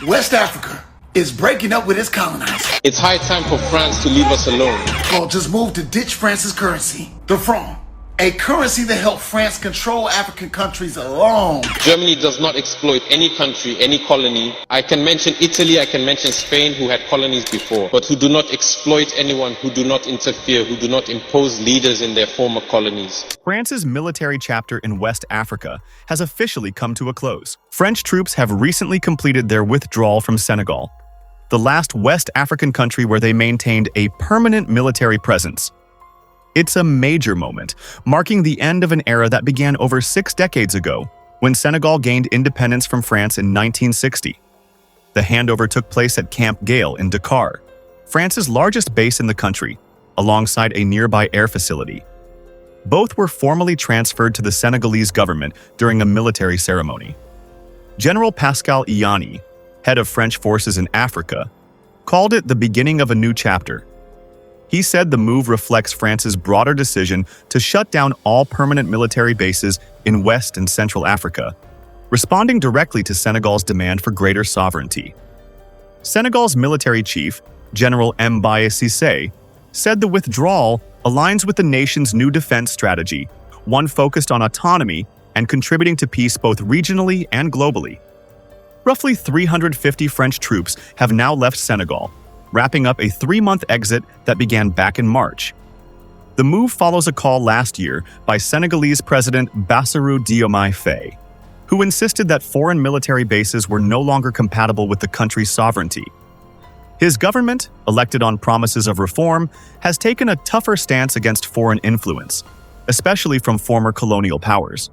West Africa is breaking up with its colonizers. It's high time for France to leave us alone. Or just move to ditch France's currency, the franc. A currency that helped France control African countries alone. Germany does not exploit any country, any colony. I can mention Italy, I can mention Spain, who had colonies before, but who do not exploit anyone, who do not interfere, who do not impose leaders in their former colonies. France's military chapter in West Africa has officially come to a close. French troops have recently completed their withdrawal from Senegal, the last West African country where they maintained a permanent military presence. It's a major moment, marking the end of an era that began over 6 decades ago, when Senegal gained independence from France in 1960. The handover took place at Camp Geille in Dakar, France's largest base in the country, alongside a nearby air facility. Both were formally transferred to the Senegalese government during a military ceremony. General Pascal Ianni, head of French forces in Africa, called it the beginning of a new chapter. He said the move reflects France's broader decision to shut down all permanent military bases in West and Central Africa, responding directly to Senegal's demand for greater sovereignty. Senegal's military chief, General Mbaye Cissé, said the withdrawal aligns with the nation's new defense strategy, one focused on autonomy and contributing to peace both regionally and globally. Roughly 350 French troops have now left Senegal, wrapping up a 3-month exit that began back in March. The move follows a call last year by Senegalese President Bassirou Diomaye Faye, who insisted that foreign military bases were no longer compatible with the country's sovereignty. His government, elected on promises of reform, has taken a tougher stance against foreign influence, especially from former colonial powers.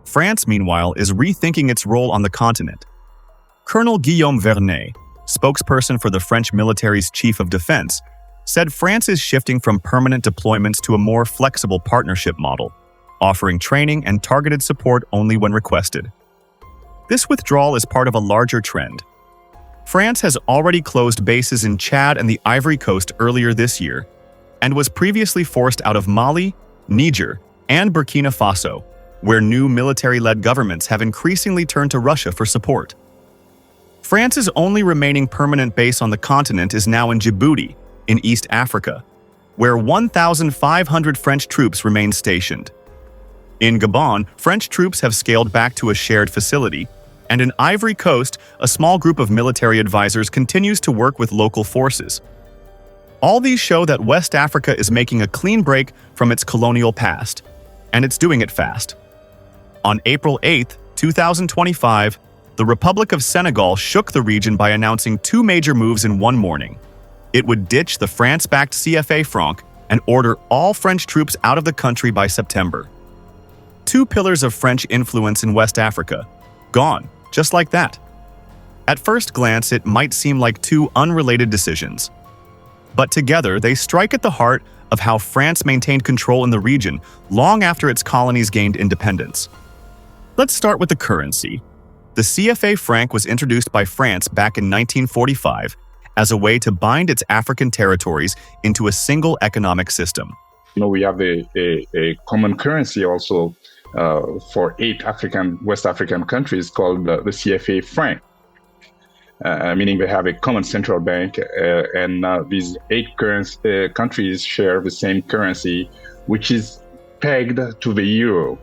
France, meanwhile, is rethinking its role on the continent. Colonel Guillaume Vernet, spokesperson for the French military's chief of defense, said France is shifting from permanent deployments to a more flexible partnership model, offering training and targeted support only when requested. This withdrawal is part of a larger trend. France has already closed bases in Chad and the Ivory Coast earlier this year, and was previously forced out of Mali, Niger, and Burkina Faso, where new military-led governments have increasingly turned to Russia for support. France's only remaining permanent base on the continent is now in Djibouti, in East Africa, where 1,500 French troops remain stationed. In Gabon, French troops have scaled back to a shared facility, and in Ivory Coast, a small group of military advisors continues to work with local forces. All these show that West Africa is making a clean break from its colonial past, and it's doing it fast. On April 8, 2025, the Republic of Senegal shook the region by announcing 2 major moves in one morning. It would ditch the France-backed CFA Franc and order all French troops out of the country by September. 2 pillars of French influence in West Africa, gone, just like that. At first glance, it might seem like 2 unrelated decisions. But together, they strike at the heart of how France maintained control in the region long after its colonies gained independence. Let's start with the currency. The CFA franc was introduced by France back in 1945 as a way to bind its African territories into a single economic system. We have a common currency also for 8 West African countries called the CFA franc, meaning they have a common central bank, and these 8 countries share the same currency, which is pegged to the euro.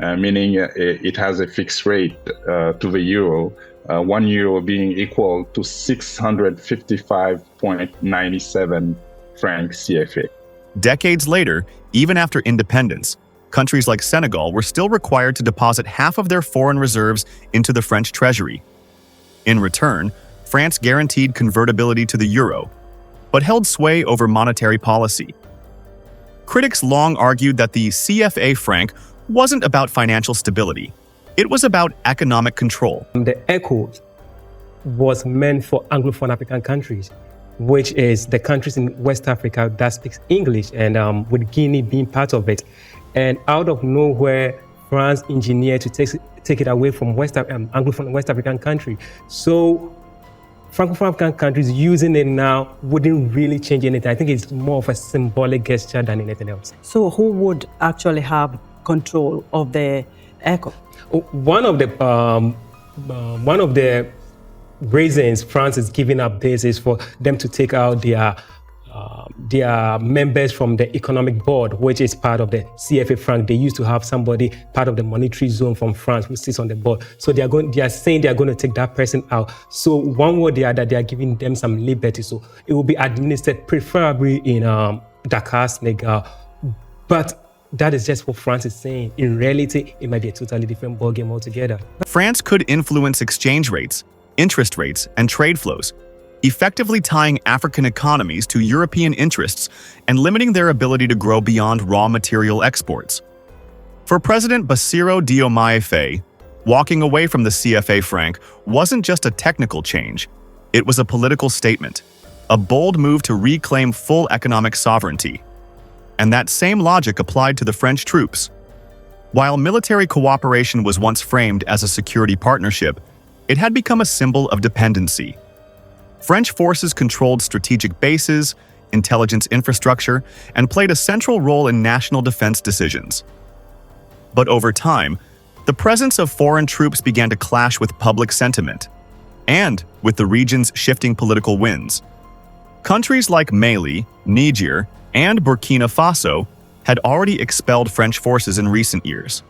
Meaning it has a fixed rate to the euro, 1 euro being equal to 655.97 franc CFA. Decades later, even after independence, countries like Senegal were still required to deposit half of their foreign reserves into the French treasury. In return, France guaranteed convertibility to the euro, but held sway over monetary policy. Critics long argued that the CFA franc wasn't about financial stability. It was about economic control. The ECO was meant for Anglophone African countries, which is the countries in West Africa that speaks English, and with Guinea being part of it. And out of nowhere, France engineered to take it away from Anglophone West African country. So Francophone African countries using it now wouldn't really change anything. I think it's more of a symbolic gesture than anything else. So who would actually have control of the ECO? One of the reasons France is giving up this is for them to take out their members from the economic board, which is part of the CFA Franc. They used to have somebody part of the monetary zone from France who sits on the board. So they are saying they are going to take that person out. So one way or the other, they are giving them some liberty. So it will be administered preferably in Dakar, Senegal. But that is just what France is saying. In reality, it might be a totally different ballgame altogether. France could influence exchange rates, interest rates, and trade flows, effectively tying African economies to European interests and limiting their ability to grow beyond raw material exports. For President Bassirou Diomaye Faye, walking away from the CFA franc wasn't just a technical change, it was a political statement, a bold move to reclaim full economic sovereignty. And that same logic applied to the French troops. While military cooperation was once framed as a security partnership, it had become a symbol of dependency. French forces controlled strategic bases, intelligence infrastructure, and played a central role in national defense decisions. But over time, the presence of foreign troops began to clash with public sentiment, and with the region's shifting political winds. Countries like Mali, Niger, and Burkina Faso had already expelled French forces in recent years.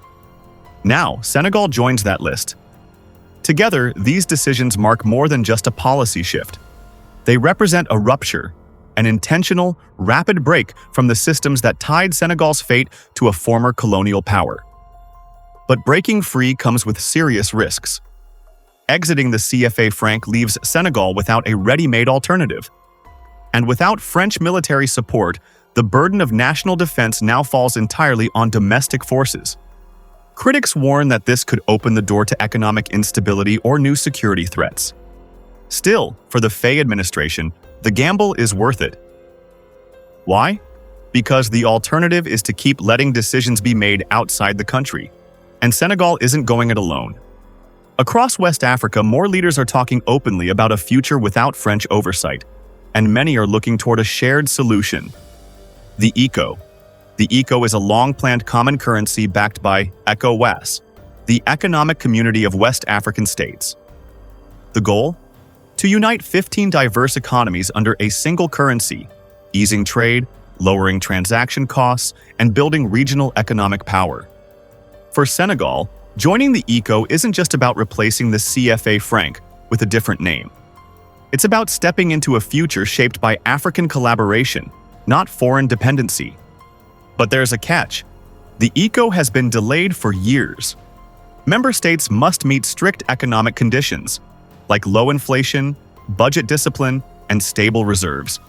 Now, Senegal joins that list. Together, these decisions mark more than just a policy shift. They represent a rupture, an intentional, rapid break from the systems that tied Senegal's fate to a former colonial power. But breaking free comes with serious risks. Exiting the CFA franc leaves Senegal without a ready-made alternative. And without French military support, the burden of national defense now falls entirely on domestic forces. Critics warn that this could open the door to economic instability or new security threats. Still, for the Faye administration, the gamble is worth it. Why? Because the alternative is to keep letting decisions be made outside the country. And Senegal isn't going it alone. Across West Africa, more leaders are talking openly about a future without French oversight, and many are looking toward a shared solution. The ECO. The ECO is a long-planned common currency backed by ECOWAS, the Economic Community of West African States. The goal? To unite 15 diverse economies under a single currency, easing trade, lowering transaction costs, and building regional economic power. For Senegal, joining the ECO isn't just about replacing the CFA franc with a different name. It's about stepping into a future shaped by African collaboration, not foreign dependency. But there's a catch. The ECO has been delayed for years. Member states must meet strict economic conditions, like low inflation, budget discipline, and stable reserves.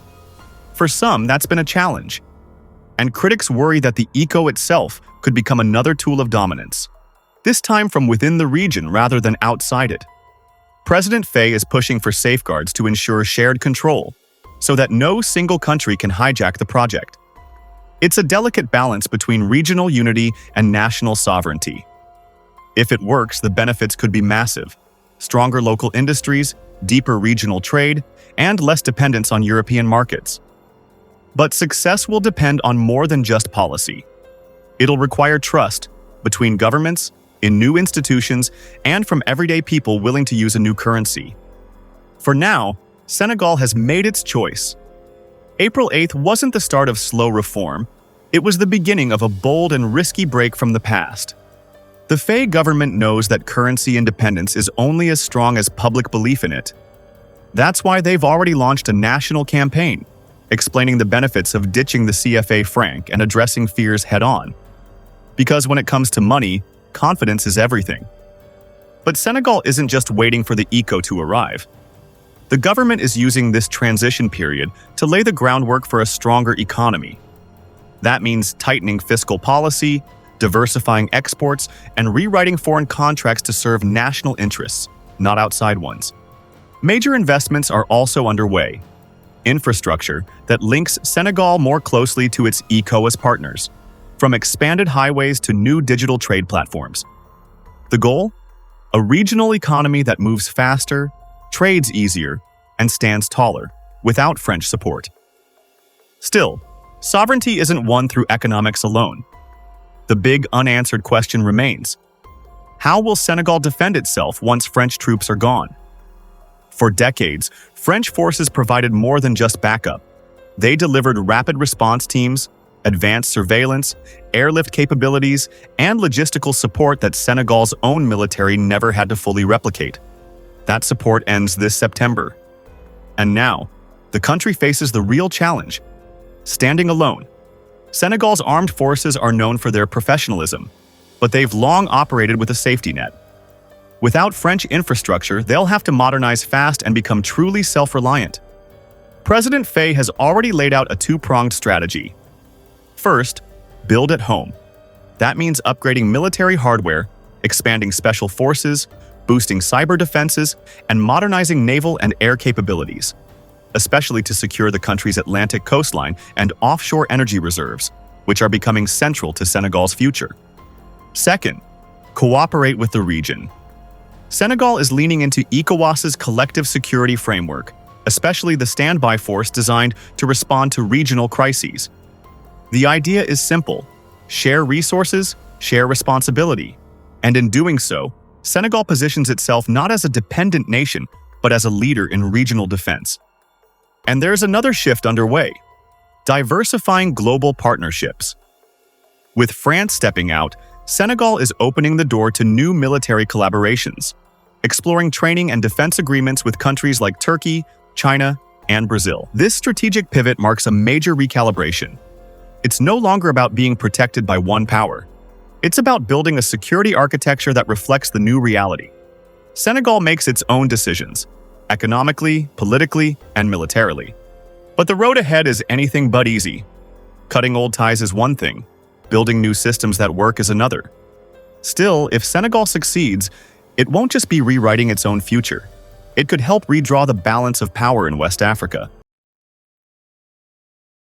For some, that's been a challenge. And critics worry that the ECO itself could become another tool of dominance, this time from within the region rather than outside it. President Faye is pushing for safeguards to ensure shared control, so that no single country can hijack the project. It's a delicate balance between regional unity and national sovereignty. If it works, the benefits could be massive: stronger local industries, deeper regional trade, and less dependence on European markets. But success will depend on more than just policy. It'll require trust between governments, in new institutions, and from everyday people willing to use a new currency. For now, Senegal has made its choice. April 8th wasn't the start of slow reform, it was the beginning of a bold and risky break from the past. The Faye government knows that currency independence is only as strong as public belief in it. That's why they've already launched a national campaign, explaining the benefits of ditching the CFA franc and addressing fears head-on. Because when it comes to money, confidence is everything. But Senegal isn't just waiting for the ECO to arrive. The government is using this transition period to lay the groundwork for a stronger economy. That means tightening fiscal policy, diversifying exports, and rewriting foreign contracts to serve national interests, not outside ones. Major investments are also underway. Infrastructure that links Senegal more closely to its ECOWAS partners, from expanded highways to new digital trade platforms. The goal? A regional economy that moves faster, trades easier, and stands taller, without French support. Still, sovereignty isn't won through economics alone. The big unanswered question remains: how will Senegal defend itself once French troops are gone? For decades, French forces provided more than just backup. They delivered rapid response teams, advanced surveillance, airlift capabilities, and logistical support that Senegal's own military never had to fully replicate. That support ends this September. And now, the country faces the real challenge: standing alone. Senegal's armed forces are known for their professionalism, but they've long operated with a safety net. Without French infrastructure, they'll have to modernize fast and become truly self-reliant. President Faye has already laid out a two-pronged strategy. First, build at home. That means upgrading military hardware, expanding special forces, boosting cyber defenses, and modernizing naval and air capabilities, especially to secure the country's Atlantic coastline and offshore energy reserves, which are becoming central to Senegal's future. Second, cooperate with the region. Senegal is leaning into ECOWAS's collective security framework, especially the standby force designed to respond to regional crises. The idea is simple: share resources, share responsibility. And in doing so, Senegal positions itself not as a dependent nation, but as a leader in regional defense. And there's another shift underway: diversifying global partnerships. With France stepping out, Senegal is opening the door to new military collaborations, exploring training and defense agreements with countries like Turkey, China, and Brazil. This strategic pivot marks a major recalibration. It's no longer about being protected by one power. It's about building a security architecture that reflects the new reality. Senegal makes its own decisions, economically, politically, and militarily. But the road ahead is anything but easy. Cutting old ties is one thing, building new systems that work is another. Still, if Senegal succeeds, it won't just be rewriting its own future. It could help redraw the balance of power in West Africa.